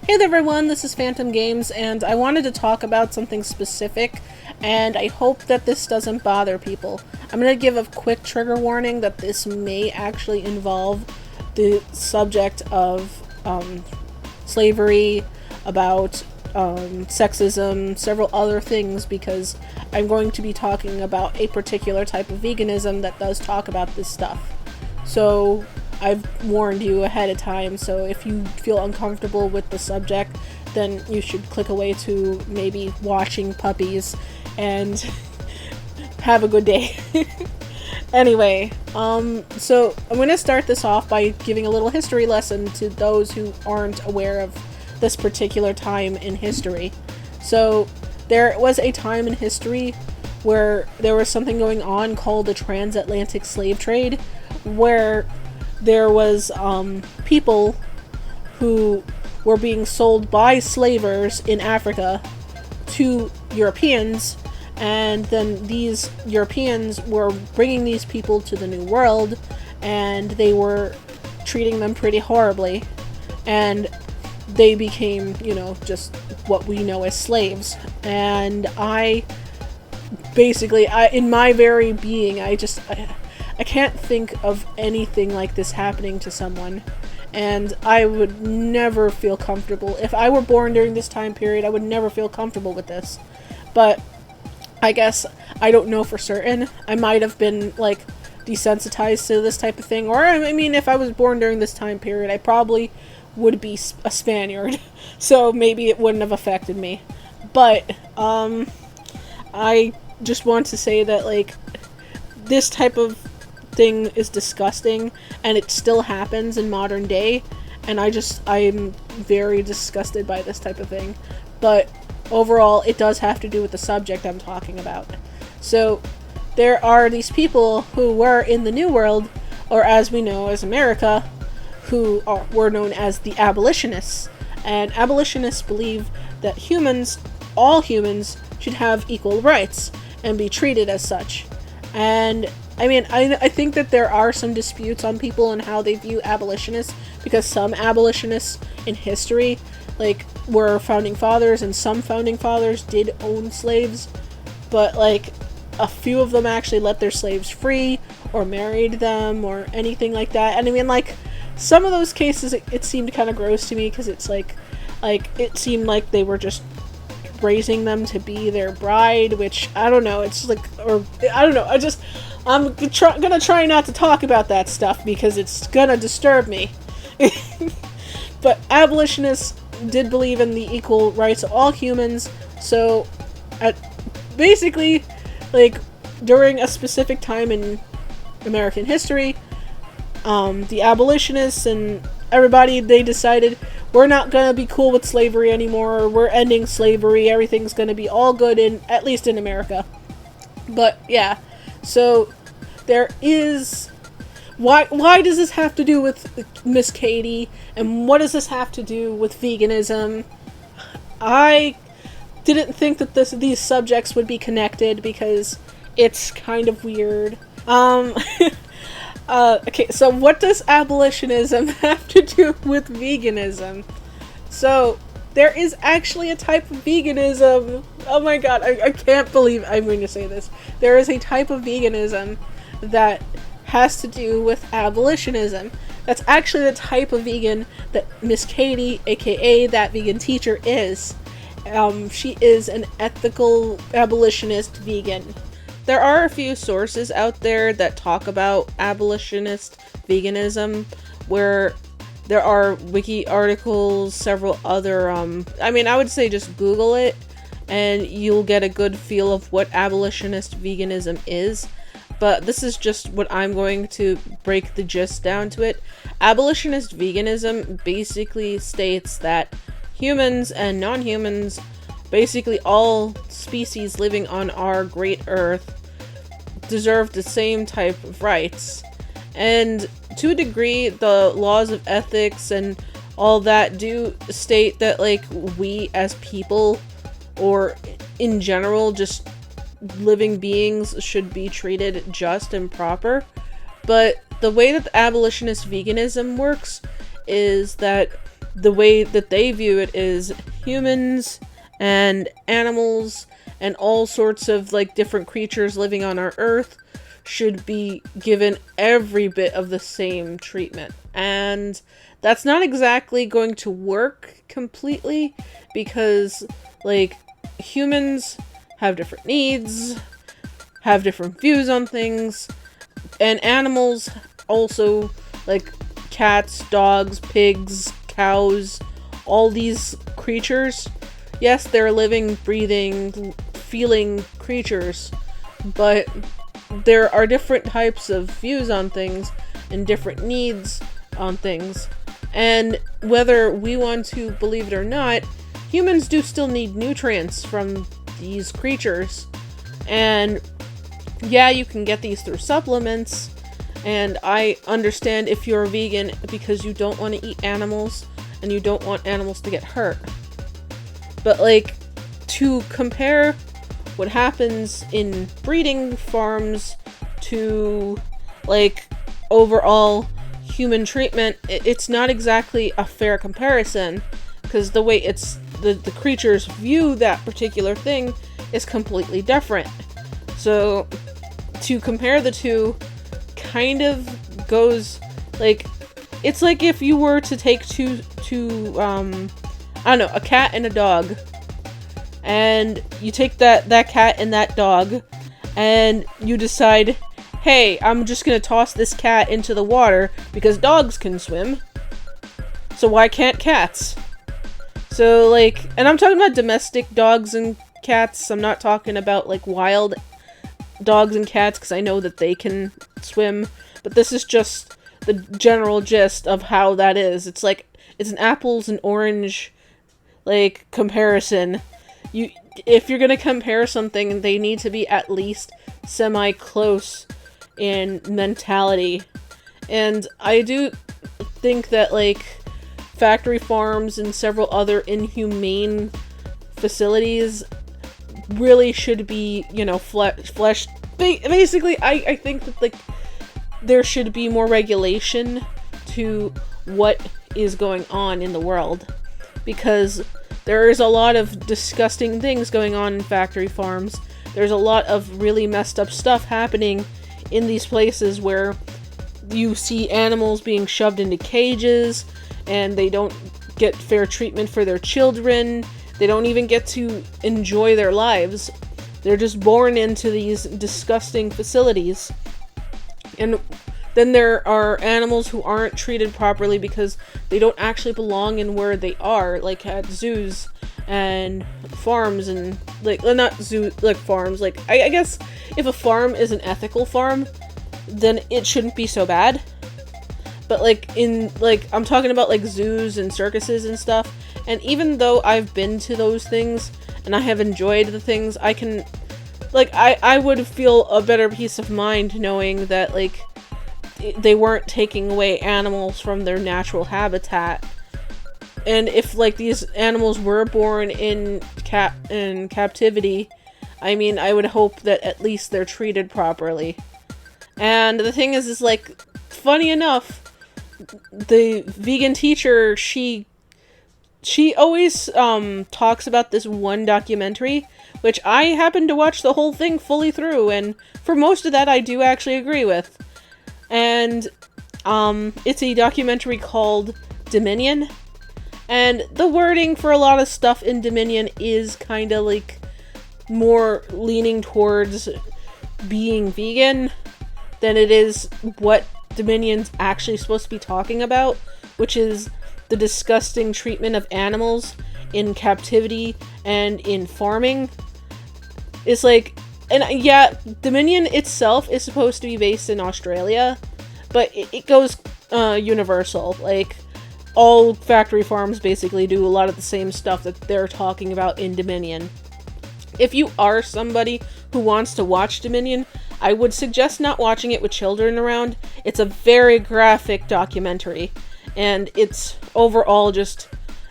Hey there everyone, this is Phantom Games, and I wanted to talk about something specific, and I hope that this doesn't bother people. I'm going to give a quick trigger warning that this may actually involve the subject of slavery, about sexism, several other things, because I'm going to be talking about a particular type of veganism that does talk about this stuff. So I've warned you ahead of time, so if you feel uncomfortable with the subject, then you should click away to maybe watching puppies and have a good day. Anyway, so I'm going to start this off by giving a little history lesson to those who aren't aware of this particular time in history. So there was a time in history where there was something going on called the transatlantic slave trade, where there was people who were being sold by slavers in Africa to Europeans, and then these Europeans were bringing these people to the New World, and they were treating them pretty horribly, and they became, just what we know as slaves. And in my very being, I can't think of anything like this happening to someone, and I would never feel comfortable. If I were born during this time period, I would never feel comfortable with this. But I guess I don't know for certain. I might have been, desensitized to this type of thing, or, if I was born during this time period, I probably would be a Spaniard, so maybe it wouldn't have affected me. But, I just want to say that, this type of thing is disgusting, and it still happens in modern day, and I'm very disgusted by this type of thing. But overall, it does have to do with the subject I'm talking about. So there are these people who were in the New World, or as we know as America, who were known as the abolitionists. And abolitionists believe that all humans should have equal rights and be treated as such. And I think that there are some disputes on people and how they view abolitionists, because some abolitionists in history, were founding fathers, and some founding fathers did own slaves, but, a few of them actually let their slaves free, or married them, or anything like that. And some of those cases, it seemed kind of gross to me, because it's it seemed like they were just raising them to be their bride, which, I don't know, I'm gonna try not to talk about that stuff because it's gonna disturb me. But abolitionists did believe in the equal rights of all humans, so during a specific time in American history, the abolitionists and everybody, they decided, we're not gonna be cool with slavery anymore, we're ending slavery, everything's gonna be all good, at least in America. But yeah, so there is... Why does this have to do with Miss Katy? And what does this have to do with veganism? I didn't think that these subjects would be connected, because it's kind of weird. Okay, so what does abolitionism have to do with veganism? So, there is actually a type of veganism. Oh my god, I can't believe I'm going to say this. There is a type of veganism that has to do with abolitionism. That's actually the type of vegan that Miss Katy, aka that vegan teacher, is. She is an ethical abolitionist vegan. There are a few sources out there that talk about abolitionist veganism, where there are wiki articles, several other, I would say just Google it, and you'll get a good feel of what abolitionist veganism is. But this is just what I'm going to break the gist down to it. Abolitionist veganism basically states that humans and non-humans, basically all species living on our great Earth, deserve the same type of rights. And to a degree, the laws of ethics and all that do state that, we as people, or in general, just living beings, should be treated just and proper. But the way that the abolitionist veganism works is that the way that they view it is humans and animals and all sorts of like different creatures living on our earth should be given every bit of the same treatment. And that's not exactly going to work completely, because like humans have different needs, have different views on things, and animals also, like cats, dogs, pigs, cows, all these creatures, yes, they're living, breathing, feeling creatures, but there are different types of views on things and different needs on things. And whether we want to believe it or not, humans do still need nutrients from these creatures. And yeah, you can get these through supplements. And I understand if you're a vegan because you don't want to eat animals and you don't want animals to get hurt. But like, to compare what happens in breeding farms to like overall human treatment, it's not exactly a fair comparison, because the way the creatures view that particular thing is completely different. So to compare the two kind of goes like, it's like if you were to take two I don't know, a cat and a dog, and you take that cat and that dog, and you decide, hey, I'm just gonna toss this cat into the water because dogs can swim, so why can't cats? So like, and I'm talking about domestic dogs and cats, I'm not talking about like wild dogs and cats, because I know that they can swim, but this is just the general gist of how that is. It's like, it's an apples and orange like comparison. If you're gonna compare something, they need to be at least semi-close in mentality. And I do think that like factory farms and several other inhumane facilities really should be, you know, fleshed. Basically, I think that like there should be more regulation to what is going on in the world, because there is a lot of disgusting things going on in factory farms. There's a lot of really messed up stuff happening in these places where you see animals being shoved into cages and they don't get fair treatment for their children. They don't even get to enjoy their lives. They're just born into these disgusting facilities. And then there are animals who aren't treated properly because they don't actually belong in where they are, like at zoos and farms, and like, not zoo, like farms, like I guess if a farm is an ethical farm, then it shouldn't be so bad. But like in, like, I'm talking about like zoos and circuses and stuff, and even though I've been to those things and I have enjoyed the things, I can, like, I would feel a better peace of mind knowing that like they weren't taking away animals from their natural habitat. And if like these animals were born in captivity, I mean, I would hope that at least they're treated properly. And the thing is like, funny enough, the vegan teacher, she always talks about this one documentary, which I happened to watch the whole thing fully through, and for most of that I do actually agree with. And it's a documentary called Dominion, and the wording for a lot of stuff in Dominion is kind of like more leaning towards being vegan than it is what Dominion's actually supposed to be talking about, which is the disgusting treatment of animals in captivity and in farming. It's like, and yeah, Dominion itself is supposed to be based in Australia, but it goes universal. Like, all factory farms basically do a lot of the same stuff that they're talking about in Dominion. If you are somebody who wants to watch Dominion, I would suggest not watching it with children around. It's a very graphic documentary, and it's overall just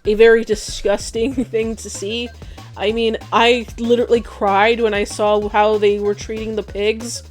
a very disgusting thing to see. I mean, I literally cried when I saw how they were treating the pigs.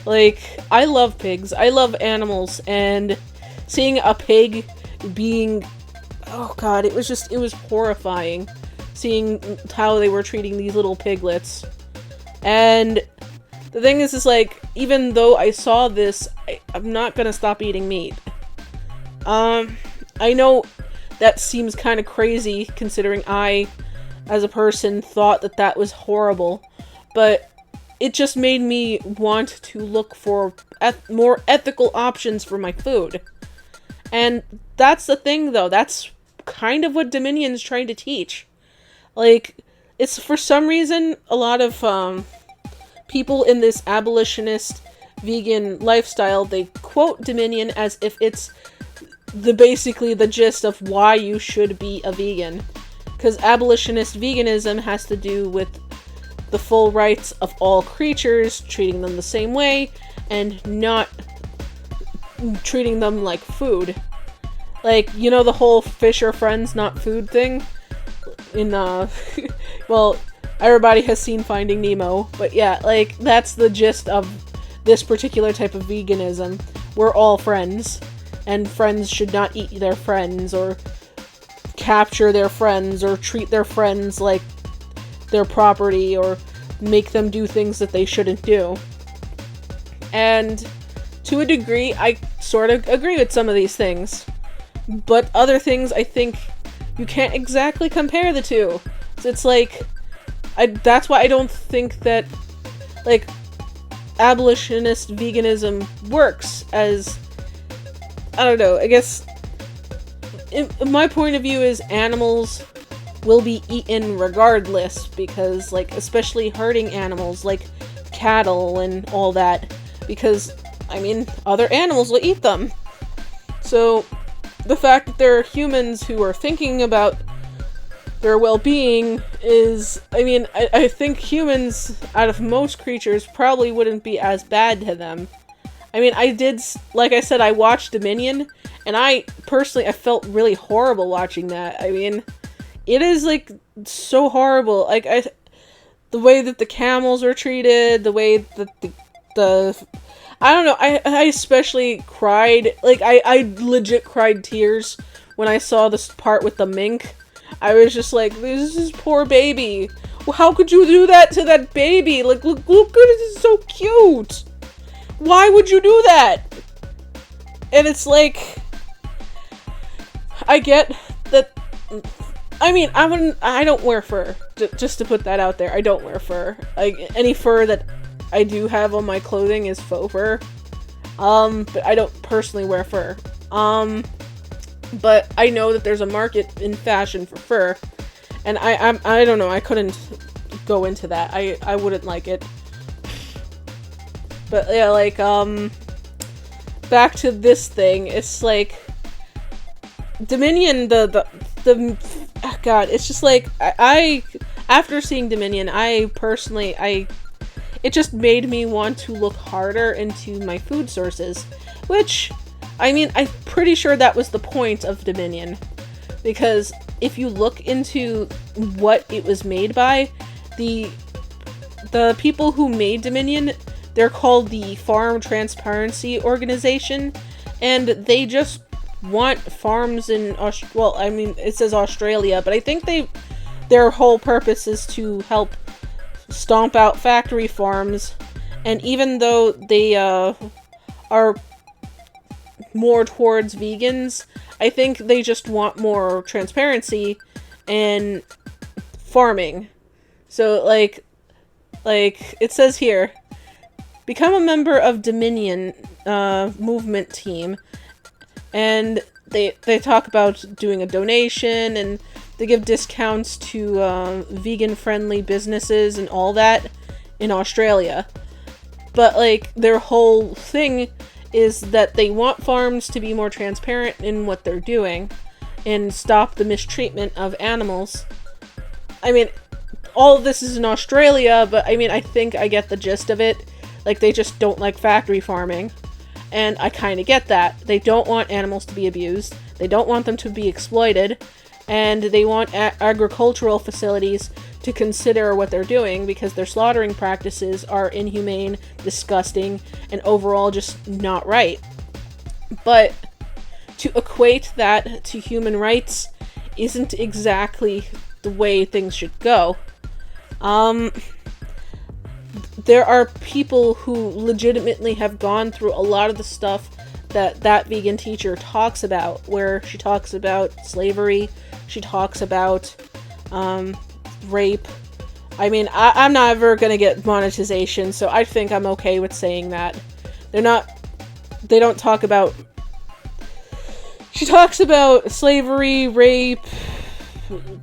Like, I love pigs. I love animals, and seeing a pig being oh god, it was horrifying seeing how they were treating these little piglets. And the thing is like, even though I saw this, I'm not gonna stop eating meat. I know that seems kind of crazy, considering I, as a person, thought that that was horrible, but it just made me want to look for more ethical options for my food. And that's the thing, though. That's kind of what Dominion's trying to teach. Like, it's, for some reason, a lot of people in this abolitionist vegan lifestyle, they quote Dominion as if it's basically the gist of why you should be a vegan. Because abolitionist veganism has to do with the full rights of all creatures, treating them the same way, and not treating them like food. Like, you know the whole fish are friends, not food thing? In, well, everybody has seen Finding Nemo, but yeah, like, that's the gist of this particular type of veganism. We're all friends, and friends should not eat their friends, or capture their friends, or treat their friends like their property, or make them do things that they shouldn't do. And to a degree, I sort of agree with some of these things. But other things, I think you can't exactly compare the two. So it's like, that's why I don't think that, like, abolitionist veganism works as, I don't know, I guess, my point of view is animals will be eaten regardless, because, like, especially herding animals, like cattle and all that, because, I mean, other animals will eat them. So, the fact that there are humans who are thinking about their well-being is, I mean, I think humans, out of most creatures, probably wouldn't be as bad to them. I mean, like I said, I watched Dominion, and I felt really horrible watching that. I mean, it is, like, so horrible. Like, the way that the camels are treated, the way that the I don't know, I especially cried, like, I legit cried tears when I saw this part with the mink. I was just like, this is poor baby. Well, how could you do that to that baby? Like, look, it's so cute. Why would you do that? And it's like, I get that, I mean, I don't wear fur, just to put that out there. I don't wear fur. Like, any fur that I do have on my clothing is faux fur. But I don't personally wear fur. But I know that there's a market in fashion for fur. And I don't know, I couldn't go into that. I wouldn't like it. But yeah, like, back to this thing, it's like, Dominion, God, it's just like, after seeing Dominion, it just made me want to look harder into my food sources, which, I mean, I'm pretty sure that was the point of Dominion, because if you look into what it was made by, the people who made Dominion, they're called the Farm Transparency Organization, and they just want farms in, well, I mean, it says Australia, but I think their whole purpose is to help stomp out factory farms, and even though they are more towards vegans, I think they just want more transparency in farming. So, like it says here, become a member of Dominion movement team, and they talk about doing a donation, and they give discounts to vegan-friendly businesses and all that in Australia. But, like, their whole thing is that they want farms to be more transparent in what they're doing and stop the mistreatment of animals. I mean, all of this is in Australia, but, I mean, I think I get the gist of it. Like, they just don't like factory farming. And I kind of get that. They don't want animals to be abused. They don't want them to be exploited. And they want agricultural facilities to consider what they're doing, because their slaughtering practices are inhumane, disgusting, and overall just not right. But to equate that to human rights isn't exactly the way things should go. There are people who legitimately have gone through a lot of the stuff that vegan teacher talks about, where she talks about slavery, she talks about rape. I mean, I'm never gonna get monetization, so I think I'm okay with saying that. They don't talk about... She talks about slavery, rape,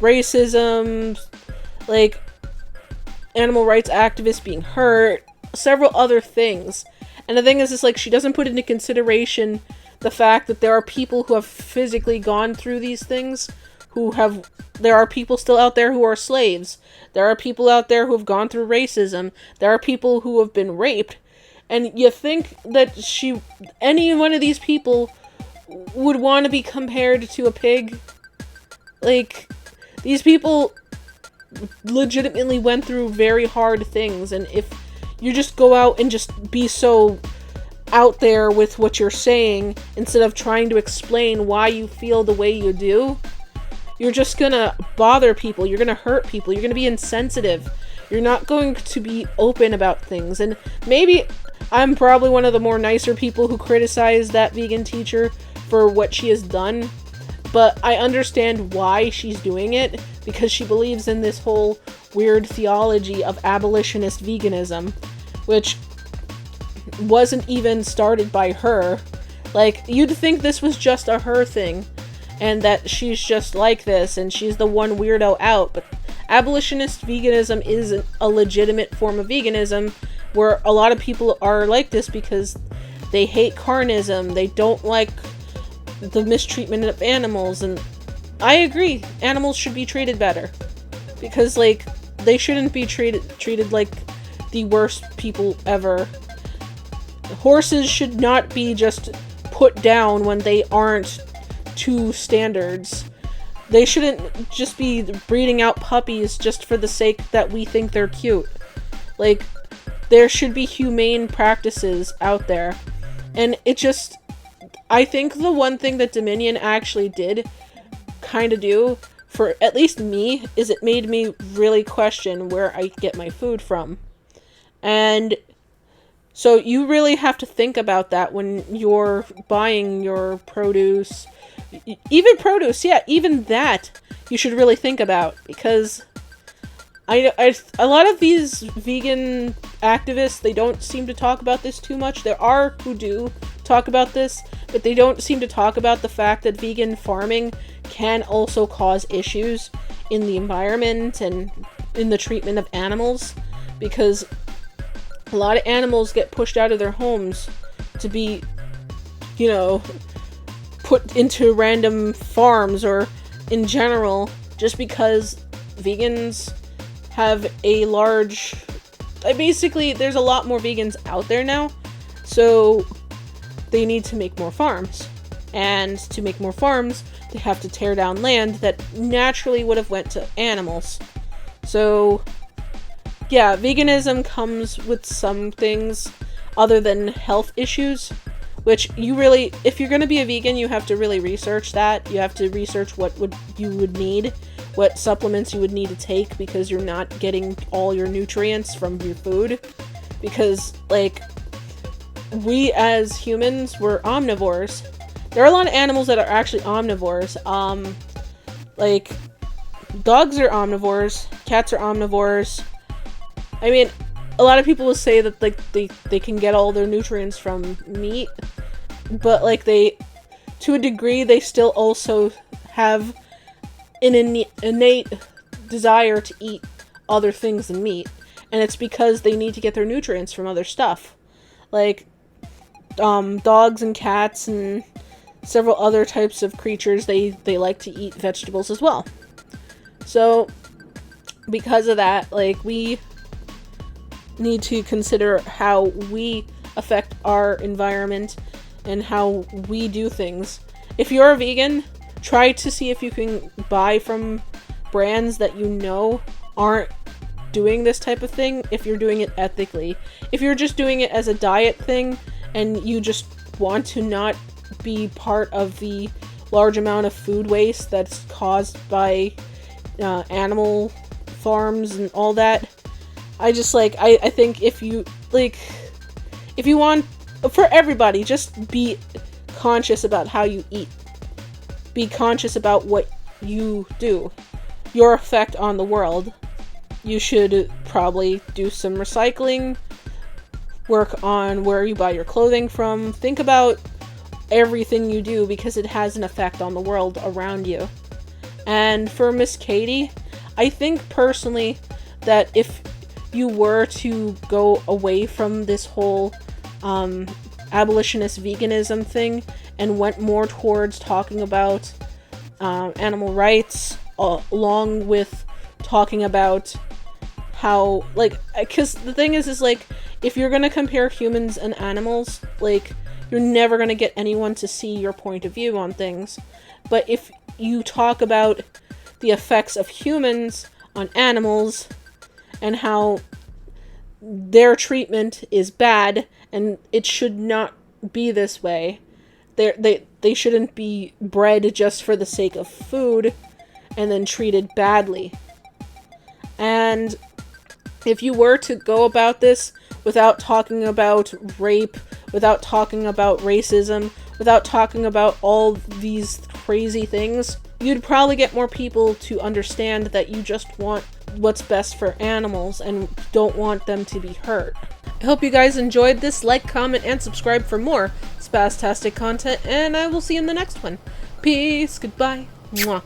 racism, like, animal rights activists being hurt, several other things. And the thing is like, she doesn't put into consideration the fact that there are people who have physically gone through these things, there are people still out there who are slaves. There are people out there who have gone through racism. There are people who have been raped. And you think that any one of these people would want to be compared to a pig? Like, these people legitimately went through very hard things, and if you just go out and just be so out there with what you're saying, instead of trying to explain why you feel the way you do, you're just gonna bother people, you're gonna hurt people, you're gonna be insensitive, you're not going to be open about things. And maybe I'm probably one of the more nicer people who criticize that vegan teacher for what she has done, but I understand why she's doing it, because she believes in this whole weird theology of abolitionist veganism, which wasn't even started by her. Like, you'd think this was just a her thing, and that she's just like this, and she's the one weirdo out, but abolitionist veganism is a legitimate form of veganism, where a lot of people are like this because they hate carnism, they don't like the mistreatment of animals, and I agree, animals should be treated better, because, like, they shouldn't be treated like the worst people ever. Horses should not be just put down when they aren't to standards. They shouldn't just be breeding out puppies just for the sake that we think they're cute. Like, there should be humane practices out there. And I think the one thing that Dominion actually did kind of do, for at least me, is it made me really question where I get my food from. And so you really have to think about that when you're buying your produce. Even produce, yeah, even that you should really think about, because a lot of these vegan activists, they don't seem to talk about this too much. There are who do talk about this, but they don't seem to talk about the fact that vegan farming can also cause issues in the environment and in the treatment of animals, because a lot of animals get pushed out of their homes to be, put into random farms, or in general, just because vegans have a large... Basically, there's a lot more vegans out there now, so they need to make more farms. And to make more farms, they have to tear down land that naturally would have went to animals. So, yeah, veganism comes with some things other than health issues, which if you're going to be a vegan, you have to really research that. You have to research what you would need, what supplements you would need to take, because you're not getting all your nutrients from your food. Because, like, we as humans, we're omnivores. There are a lot of animals that are actually omnivores. Like, dogs are omnivores, cats are omnivores. I mean, a lot of people will say that, like, they can get all their nutrients from meat, but, like, to a degree, they still also have an innate desire to eat other things than meat, and it's because they need to get their nutrients from other stuff. Like, dogs and cats and several other types of creatures, they like to eat vegetables as well. So, because of that, like, we need to consider how we affect our environment and how we do things. If you're a vegan, try to see if you can buy from brands that you know aren't doing this type of thing, if you're doing it ethically. If you're just doing it as a diet thing and you just want to not be part of the large amount of food waste that's caused by animal farms and all that. I just like, I think if you want, for everybody, just be conscious about how you eat. Be conscious about what you do, your effect on the world. You should probably do some recycling, work on where you buy your clothing from, think about everything you do because it has an effect on the world around you. And for Miss Katy, I think personally that if you were to go away from this whole abolitionist veganism thing and went more towards talking about animal rights, along with talking about how, like, because the thing is like, if you're gonna compare humans and animals, like, you're never gonna get anyone to see your point of view on things. But if you talk about the effects of humans on animals and how their treatment is bad and it should not be this way, they shouldn't be bred just for the sake of food and then treated badly. And if you were to go about this without talking about rape, without talking about racism, without talking about all these crazy things, you'd probably get more people to understand that you just want what's best for animals and don't want them to be hurt. I hope you guys enjoyed this. Like, comment, and subscribe for more spastastic content, and I will see you in the next one. Peace. Goodbye. Mwah.